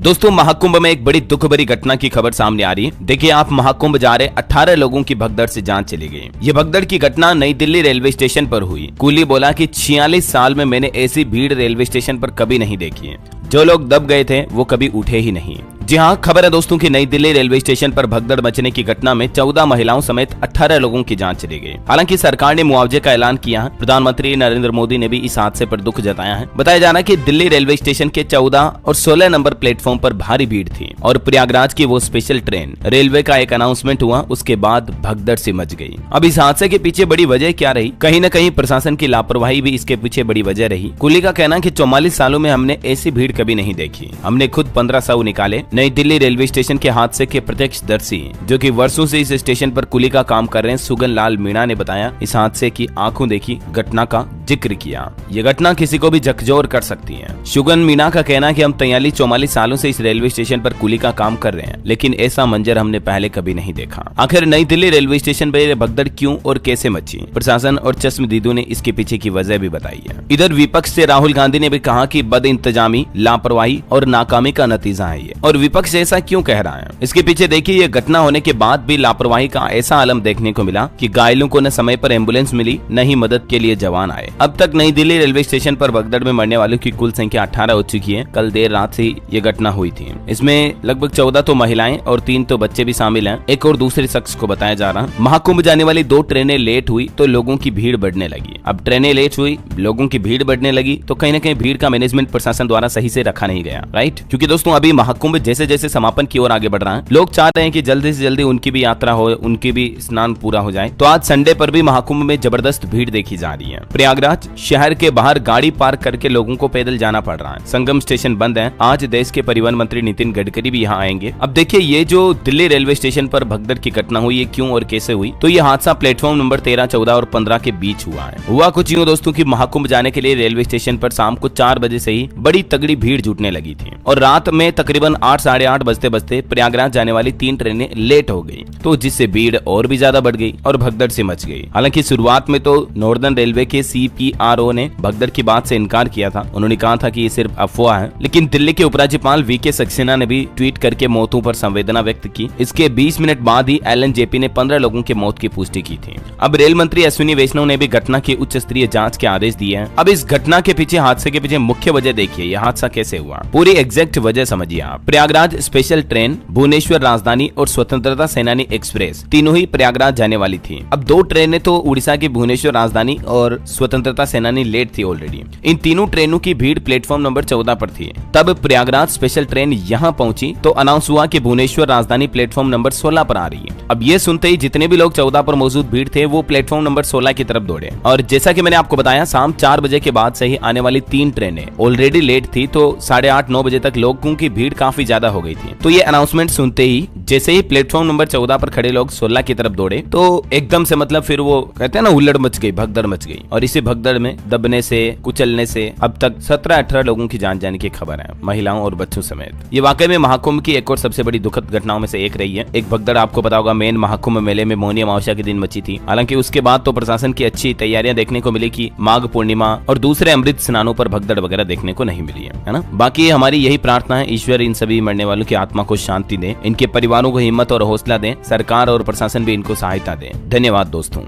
दोस्तों, महाकुंभ में एक बड़ी दुख भरी घटना की खबर सामने आ रही है। देखिए, आप महाकुंभ जा रहे 18 लोगों की भगदड़ से जान चली गई। ये भगदड़ की घटना नई दिल्ली रेलवे स्टेशन पर हुई। कुली बोला कि 46 साल में मैंने ऐसी भीड़ रेलवे स्टेशन पर कभी नहीं देखी है। जो लोग दब गए थे वो कभी उठे ही नहीं। जी हाँ, खबर है दोस्तों की नई दिल्ली रेलवे स्टेशन पर भगदड़ मचने की घटना में 14 महिलाओं समेत 18 लोगों की जान चली गई। हालांकि सरकार ने मुआवजे का ऐलान किया है। प्रधानमंत्री नरेंद्र मोदी ने भी इस हादसे पर दुख जताया है। बताया जा रहा है कि दिल्ली रेलवे स्टेशन के 14 और 16 नंबर प्लेटफॉर्म पर भारी भीड़ थी और प्रयागराज की वो स्पेशल ट्रेन रेलवे का एक अनाउंसमेंट हुआ, उसके बाद भगदड़ से मच गई। अब इस हादसे के पीछे बड़ी वजह क्या रही? कहीं न कहीं प्रशासन की लापरवाही भी इसके पीछे बड़ी वजह रही। कुली का कहना कि 44 सालों में हमने ऐसी भीड़ कभी नहीं देखी। हमने खुद 15 शव निकाले। नई दिल्ली रेलवे स्टेशन के हादसे के प्रत्यक्षदर्शी जो कि वर्षों से इस स्टेशन पर कुली का काम कर रहे हैं, सुगन लाल मीणा ने बताया, इस हादसे की आंखों देखी घटना का जिक्र किया। ये घटना किसी को भी झकझोर कर सकती है। सुगन मीणा का कहना कि हम 43-44 सालों से इस रेलवे स्टेशन पर कुली का काम कर रहे हैं, लेकिन ऐसा मंजर हमने पहले कभी नहीं देखा। आखिर नई दिल्ली रेलवे स्टेशन पर भगदड़ क्यों और कैसे मची? प्रशासन और चश्मदीदों ने इसके पीछे की वजह भी बताई है। इधर विपक्ष से राहुल गांधी ने भी कहा कि बदइंतजामी, लापरवाही और नाकामी का नतीजा है ये। और विपक्ष ऐसा क्यों कह रहा है? इसके पीछे देखिए, ये घटना होने के बाद भी लापरवाही का ऐसा आलम देखने को मिला कि घायलों को न समय पर एम्बुलेंस मिली, न ही मदद के लिए जवान आए। अब तक नई दिल्ली रेलवे स्टेशन पर भगदड़ में मरने वालों की कुल संख्या 18 हो चुकी है। कल देर रात से ये घटना हुई थी। इसमें लगभग 14 तो महिलाएं और 3 तो बच्चे भी शामिल हैं। एक और दूसरे शख्स को बताया जा रहा। महाकुंभ जाने वाली 2 ट्रेनें लेट हुई तो लोगों की भीड़ बढ़ने लगी। अब ट्रेनें लेट हुई, लोगों की भीड़ बढ़ने लगी, तो कहीं न कहीं भीड़ का मैनेजमेंट प्रशासन द्वारा सही से रखा नहीं गया, राइट? क्योंकि दोस्तों, अभी महाकुंभ जैसे जैसे समापन की ओर आगे बढ़ रहा है, लोग चाह रहे हैं कि जल्दी से जल्दी उनकी भी यात्रा हो, उनकी भी स्नान पूरा हो जाए। तो आज संडे पर भी महाकुंभ में जबरदस्त भीड़ देखी जा रही है। प्रयागराज शहर के बाहर गाड़ी पार्क करके लोगों को पैदल जाना पड़ रहा है। संगम स्टेशन बंद है। आज देश के परिवहन मंत्री नितिन गडकरी भी यहाँ आएंगे। अब देखिए, ये जो दिल्ली रेलवे स्टेशन पर भगदड़ की घटना हुई, ये क्यों और कैसे हुई? तो ये हादसा प्लेटफॉर्म नंबर 13, 14 और 15 के बीच हुआ है। हुआ कुछ यूं दोस्तों की महाकुंभ जाने के लिए रेलवे स्टेशन पर शाम को 4 बजे से ही बड़ी तगड़ी भीड़ जुटने लगी थी और रात में तकरीबन 8, साढ़े 8 बजते प्रयागराज जाने वाली 3 ट्रेनें लेट हो गई, तो जिससे भीड़ और भी ज्यादा बढ़ गई और भगदड़ से मच गई। हालांकि शुरुआत में तो नॉर्दर्न रेलवे के CPRO ने भगदड़ की बात से इनकार किया था। उन्होंने कहा था कि ये सिर्फ अफवाह है, लेकिन दिल्ली के उपराज्यपाल VK सक्सेना ने भी ट्वीट करके मौतों पर संवेदना व्यक्त की। इसके 20 मिनट बाद ही LNJP ने 15 लोगों की मौत की पुष्टि की थी। अब रेल मंत्री अश्विनी वैष्णव ने भी घटना की उच्च स्तरीय जांच के आदेश दिए हैं। अब इस घटना के पीछे, हादसे के पीछे मुख्य वजह देखिए, यह हादसा कैसे हुआ, पूरी एग्जैक्ट वजह समझिए आप। प्रयागराज स्पेशल ट्रेन, भुवनेश्वर राजधानी और स्वतंत्रता सेनानी एक्सप्रेस तीनों ही प्रयागराज जाने वाली थी। अब 2 ट्रेनें तो उड़ीसा की भुवनेश्वर राजधानी और स्वतंत्रता सेनानी लेट थी ऑलरेडी। इन तीनों ट्रेनों की भीड़ प्लेटफॉर्म नंबर 14 पर थी। तब प्रयागराज स्पेशल ट्रेन यहाँ पहुंची तो अनाउंस हुआ कि भुवनेश्वर राजधानी प्लेटफॉर्म नंबर 16 पर आ रही है। अब ये सुनते ही जितने भी लोग 14 पर मौजूद भीड़ थे वो प्लेटफॉर्म नंबर 16 की तरफ दौड़े। और जैसा कि मैंने आपको बताया, शाम 4 बजे के बाद से ही आने वाली 3 ट्रेनें ऑलरेडी लेट थी, तो 8:30, 9 बजे तक लोगों की भीड़ काफी ज्यादा हो गई थी। तो ये अनाउंसमेंट सुनते ही जैसे ही प्लेटफॉर्म नंबर 14 पर खड़े लोग 16 की तरफ दौड़े, तो एकदम से मतलब फिर वो कहते हैं ना, हुल्लड़ मच गई, भगदड़ मच गई। और इसी भगदड़ में दबने से, कुचलने से अब तक 17-18 लोगों की जान जाने की खबर है, महिलाओं और बच्चों समेत। ये वाकई में महाकुंभ की एक और सबसे बड़ी दुखद घटनाओं में से एक रही है। एक भगदड़ आपको पता होगा मेन महाकुंभ मेले में मौनी अमावस्या के दिन मची थी। हालांकि उसके बाद तो प्रशासन की अच्छी तैयारियां देखने को मिली कि माघ पूर्णिमा और दूसरे अमृत स्नानों पर भगदड़ वगैरह देखने को नहीं मिली है ना। बाकी हमारी यही प्रार्थना है, ईश्वर इन सभी मरने वालों की आत्मा को शांति दे, इनके परिवारों को हिम्मत और हौसला दे, सरकार और प्रशासन भी इनको सहायता दे। धन्यवाद दोस्तों।